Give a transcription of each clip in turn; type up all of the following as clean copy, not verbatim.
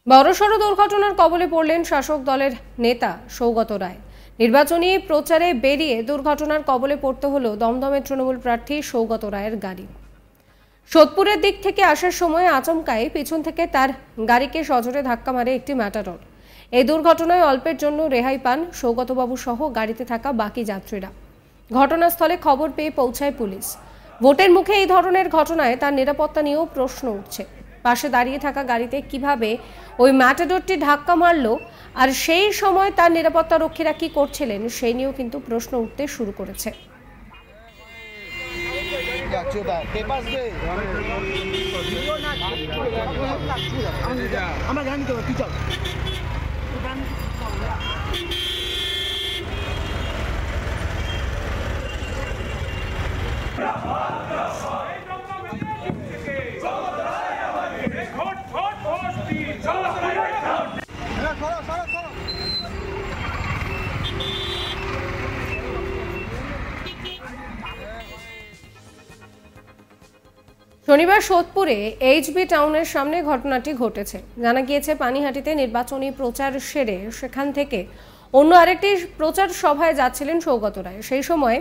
বড়সড় দুর্ঘটনার কবলে পড়লেন শাসক দলের নেতা সৌগত রায়। নির্বাচনী প্রচারে বেরিয়ে দুর্ঘটনার কবলে পড়তে হলো দমদমের তৃণমূল প্রার্থী সৌগত রায়ের গাড়ি। সোদপুরের দিক থেকে আসার সময় আচমকায় পিছন থেকে তার গাড়িকে সজোরে ধাক্কা মারে একটি ম্যাটাডোর। এই দুর্ঘটনায় অল্পের জন্য রেহাই পান সৌগতবাবু সহ গাড়িতে থাকা বাকি যাত্রীরা। ঘটনাস্থলে খবর পেয়ে পৌঁছায় পুলিশ। ভোটের মুখে এই ধরনের ঘটনায় তার নিরাপত্তা নিয়েও প্রশ্ন উঠছে। পাশে দাঁড়িয়ে থাকা গাড়িতে কিভাবে ওই ম্যাটাডোরটি ধাক্কা মারল আর সেই সময় তার নিরাপত্তা রক্ষীরা কি করছিলেন সেই নিয়েও কিন্তু প্রশ্ন উঠতে শুরু করেছে। শনিবার সোদপুরে এইচবি টাউনের সামনে ঘটনাটি ঘটেছে। জানা গিয়েছে পানিহাটিতে নির্বাচনী প্রচার সেরে সেখান থেকে অন্য আরেকটি প্রচার সভায় যাচ্ছিলেন সৌগত রায়। সেই সময়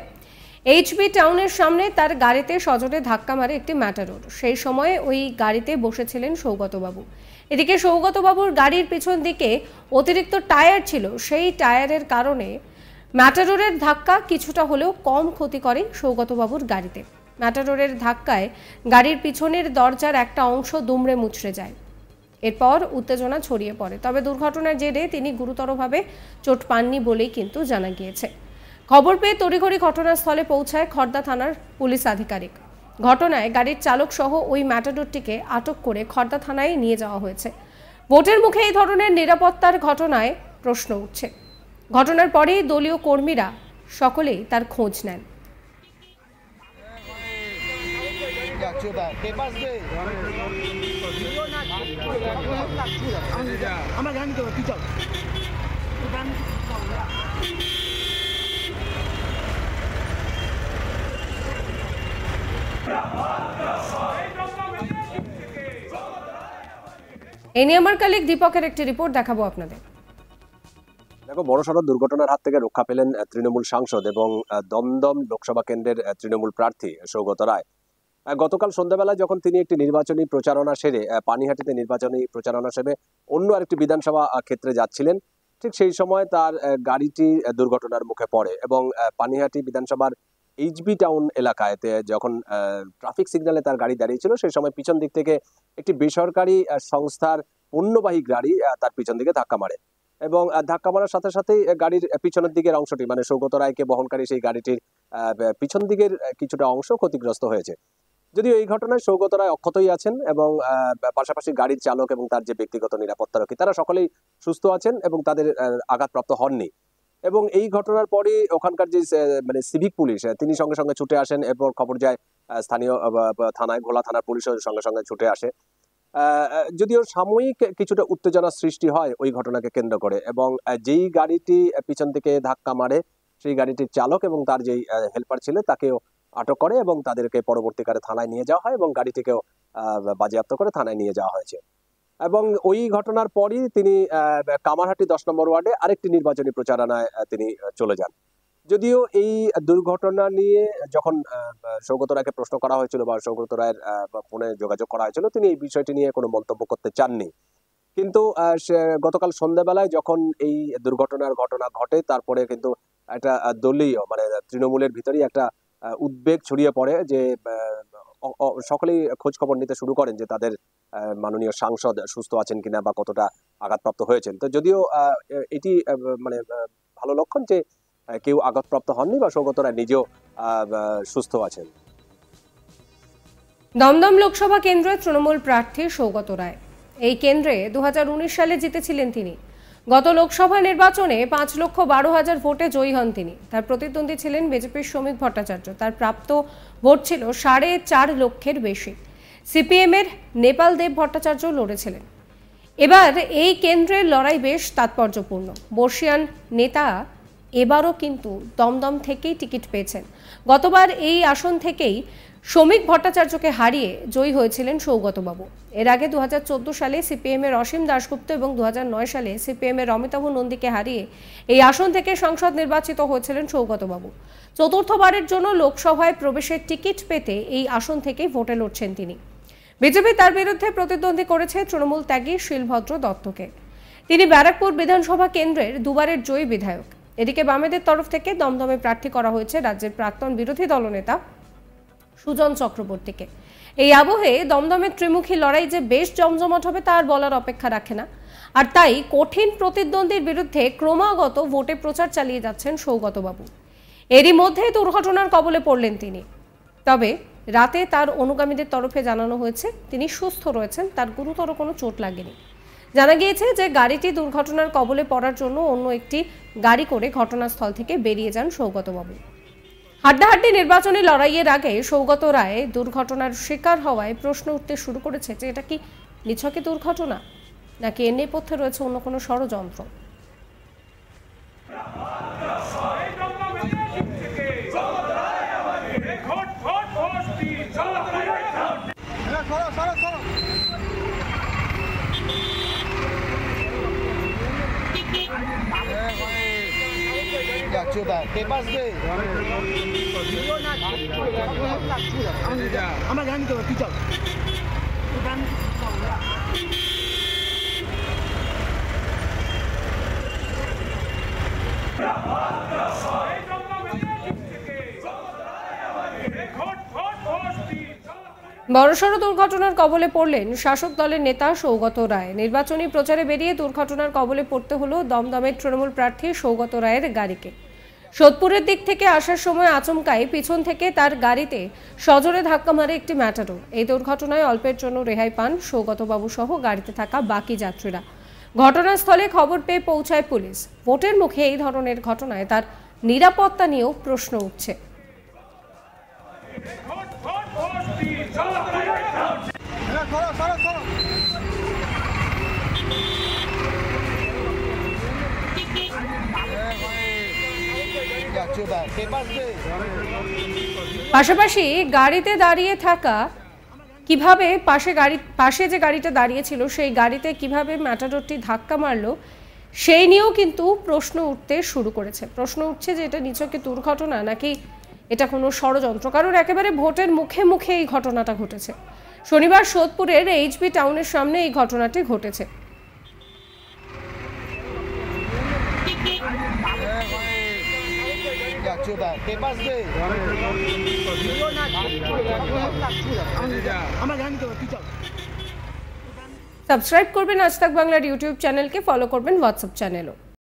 এইচবি টাউনের সামনে তার গাড়িতে সজোরে ধাক্কা মারে একটি ম্যাটাডোর। সেই সময় ওই গাড়িতে বসেছিলেন সৌগতবাবু। এদিকে সৌগতবাবুর গাড়ির পিছন দিকে অতিরিক্ত টায়ার ছিল, সেই টায়ারের কারণে ম্যাটাডোরের ধাক্কা কিছুটা হলেও কম ক্ষতি করে সৌগতবাবুর গাড়িতে। ম্যাটাডোরের ধাক্কায় গাড়ির পিছনের দরজার একটা অংশ দুমড়ে মুচড়ে যায়। এরপর উত্তেজনা ছড়িয়ে পড়ে। তবে দুর্ঘটনার জেরে তিনি গুরুতরভাবে চোট পাননি বলেই কিন্তু জানা গিয়েছে। খবর পেয়ে তড়িঘড়ি ঘটনাস্থলে পৌঁছায় খড়দা থানার পুলিশ আধিকারিক। ঘটনায় গাড়ির চালক সহ ওই ম্যাটাডোরটিকে আটক করে খড়দা থানায় নিয়ে যাওয়া হয়েছে। ভোটের মুখে এই ধরনের নিরাপত্তার ঘটনায় প্রশ্ন উঠছে। ঘটনার পরেই দলীয় কর্মীরা সকলেই তার খোঁজ নেন। এই নিয়ে আমার কলিগ দীপকের একটি রিপোর্ট দেখাবো আপনাদের। দেখো, বড়সড় দুর্ঘটনার হাত থেকে রক্ষা পেলেন তৃণমূল সাংসদ এবং দমদম লোকসভা কেন্দ্রের তৃণমূল প্রার্থী সৌগত রায়। গতকাল সন্ধ্যাবেলায় যখন তিনি একটি নির্বাচনী প্রচারণা সেরে পানিহাটিতে নির্বাচনী প্রচারণা সেরে অন্য আরেকটি বিধানসভা ক্ষেত্রে যাচ্ছিলেন, ঠিক সেই সময় তার গাড়িটি দুর্ঘটনার মুখে পড়ে এবং পানিহাটি বিধানসভার এইচবি টাউন এলাকায় যখন ট্রাফিক সিগন্যালে তার গাড়ি দাঁড়িয়েছিল, সেই সময় পিছন দিক থেকে একটি বেসরকারি সংস্থার পণ্যবাহী গাড়ি তার পিছন দিকে ধাক্কা মারে এবং ধাক্কা মারার সাথে সাথেই গাড়ির পিছনের দিকের অংশটি, মানে সৌগত রায়কে বহনকারী সেই গাড়িটির পিছন দিকের কিছুটা অংশ ক্ষতিগ্রস্ত হয়েছে। যদিও এই ঘটনায় সৌগত রায় অক্ষতই আছেন এবং পাশাপাশি গাড়ির চালক এবং তার যে ব্যক্তিগত নিরাপত্তারক্ষী তারা সকলেই সুস্থ আছেন এবং তাদের আঘাতপ্রাপ্ত হননি। এবং এই ঘটনার পরে ওখানকার যে মানে সিভিক পুলিশ তিনি সঙ্গে সঙ্গে ছুটে আসেন এবং খবর যায় স্থানীয় থানায়, ঘোলা থানার পুলিশের সঙ্গে সঙ্গে ছুটে আসে। যদিও সাময়িক কিছুটা উত্তেজনা সৃষ্টি হয় ওই ঘটনাকে কেন্দ্র করে এবং যেই গাড়িটি পিছন থেকে ধাক্কা মারে সেই গাড়িটির চালক এবং তার যেই হেল্পার ছিল তাকেও আটক করে এবং তাদেরকে পরবর্তীকালে থানায় নিয়ে যাওয়া হয় এবং গাড়িটিকেও বাজেয়াপ্ত করে থানায় নিয়ে যাওয়া হয়েছে। এবং ওই ঘটনার পরই তিনি কামারহাটি 10 নম্বর ওয়ার্ডে আরেকটি নির্বাচনী প্রচারণায় তিনি চলে যান। যদিও এই দুর্ঘটনা নিয়ে যখন সৌগত রায়কে প্রশ্ন করা হয়েছিল বা সৌগত রায়ের ফোনে যোগাযোগ করা হয়েছিল, তিনি এই বিষয়টি নিয়ে কোনো মন্তব্য করতে চাননি। কিন্তু গতকাল সন্ধ্যাবেলায় যখন এই দুর্ঘটনার ঘটনা ঘটে, তারপরে কিন্তু একটা দলীয় মানে তৃণমূলের ভিতরেই একটা উদ্বেগ ছড়িয়ে পড়ে যে সকলেই খোঁজ খবর নিতে শুরু করেন যে তাদের মাননীয় সাংসদ সুস্থ আছেন কিনা বা কতটা আঘাতপ্রাপ্ত হয়েছেন। তো যদিও এটি মানে ভালো লক্ষণ যে কেউ আঘাতপ্রাপ্ত হননি বা সৌগত রায় নিজেও সুস্থ আছেন। দমদম লোকসভা কেন্দ্রের তৃণমূল প্রার্থী সৌগত রায়। এই কেন্দ্রে 2019 সালে জিতেছিলেন তিনি। গত লোকসভা নির্বাচনে 5,12,000 ভোটে জয়ী হন তিনি। তার প্রতিদ্বন্দ্বী ছিলেন বিজেপির শ্রমিক ভট্টাচার্য। তার প্রাপ্ত ভোট ছিল 4.5 লক্ষের বেশি। সিপিএম এর নেপাল দেব ভট্টাচার্য লড়েছিলেন। এবার এই কেন্দ্রের লড়াই বেশ তাৎপর্যপূর্ণ। বর্ষিয়ান নেতা এবারও কিন্তু দমদম থেকেই টিকিট পেয়েছেন। গতবার এই আসন থেকেই শ্রমিক ভট্টাচার্যকে হারিয়ে জয়ী হয়েছিলেন সৌগতবাবু। এর আগে 2014 সালে সিপিএম এর অসীম দাশগুপ্ত এবং 2009 সালে সিপিএম এর অমিতাভ নন্দীকে হারিয়ে এই আসন থেকে সাংসদ নির্বাচিত হয়েছিলেন সৌগতবাবু। চতুর্থবারের জন্য লোকসভায় প্রবেশের টিকিট পেতে এই আসন থেকেই ভোটে লড়ছেন তিনি। বিজেপি তার বিরুদ্ধে প্রতিদ্বন্দ্বী করেছে তৃণমূল ত্যাগী শিলভদ্র দত্তকে। তিনি ব্যারাকপুর বিধানসভা কেন্দ্রের দুবারের জয়ী বিধায়ক। এদিকে বামেদের তরফ থেকে দমদমে প্রার্থী করা হয়েছে রাজ্যের প্রাক্তন বিরোধী দলনেতা সুজন চক্রবর্তীকে। এই আবহে দমদমের ত্রিমুখী লড়াই যে বেশ জমজমাট হবে তার বলার অপেক্ষা রাখে না। আর তাই কঠিন প্রতিদ্বন্দ্বীর বিরুদ্ধে ক্রমাগত ভোটে প্রচার চালিয়ে যাচ্ছেন সৌগতবাবু। এরই মধ্যে দুর্ঘটনার কবলে পড়লেন তিনি। তবে রাতে তার অনুগামীদের তরফে জানানো হয়েছে তিনি সুস্থ রয়েছেন, তার গুরুতর কোনো চোট লাগেনি। জানা গিয়েছে যে গাড়িটি দুর্ঘটনার কবলে পড়ার জন্য অন্য একটি গাড়ি করে ঘটনাস্থল থেকে বেরিয়ে যান সৌগতবাবু। হাড্ডাহাড্ডি নির্বাচনী লড়াইয়ের আগে সৌগত রায় দুর্ঘটনার শিকার হওয়ায় প্রশ্ন উঠতে শুরু করেছে যে এটা কি নিছকে দুর্ঘটনা নাকি এর নেপথ্যে রয়েছে অন্য কোনো ষড়যন্ত্র। আমরা জানি তো তুই চল। বড়সড় দুর্ঘটনার কবলে পড়লেন শাসক দলের নেতা সৌগত রায়। নির্বাচনী প্রচারে বেরিয়ে দুর্ঘটনার কবলে পড়তে হলো দমদমের তৃণমূল প্রার্থী সৌগত রায়ের গাড়িকে। সোদপুরের দিক থেকে আসার সময় আচমকাই পিছন থেকে তার গাড়িতে সজোরে ধাক্কা মারে একটি ম্যাটাডোর। এই দুর্ঘটনায় অল্পের জন্য রেহাই পান সৌগতবাবু সহ গাড়িতে থাকা বাকি যাত্রীরা। ঘটনাস্থলে খবর পেয়ে পৌঁছায় পুলিশ। ভোটের মুখে এই ধরনের ঘটনায় তার নিরাপত্তা নিয়েও প্রশ্ন উঠছে। পাশাপাশি গাড়িতে দাঁড়িয়ে থাকা কিভাবে পাশে যে গাড়িটা দাঁড়িয়েছিল সেই গাড়িতে কিভাবে ম্যাটাডোরটি ধাক্কা মারলো সেই নিয়েও কিন্তু প্রশ্ন উঠতে শুরু করেছে। প্রশ্ন উঠছে যে এটা নিছকে দুর্ঘটনা নাকি এটা কোনো ষড়যন্ত্র, কারণ একেবারে ভোটের মুখে মুখে এই ঘটনাটা ঘটেছে। শনিবার সোদপুরের এইচবি টাউনের সামনে এই ঘটনাটি ঘটেছে। সাবস্ক্রাইব করবেন আজ তাক বাংলার ইউটিউব চ্যানেলকে, ফলো করবেন হোয়াটসঅ্যাপ চ্যানেলও।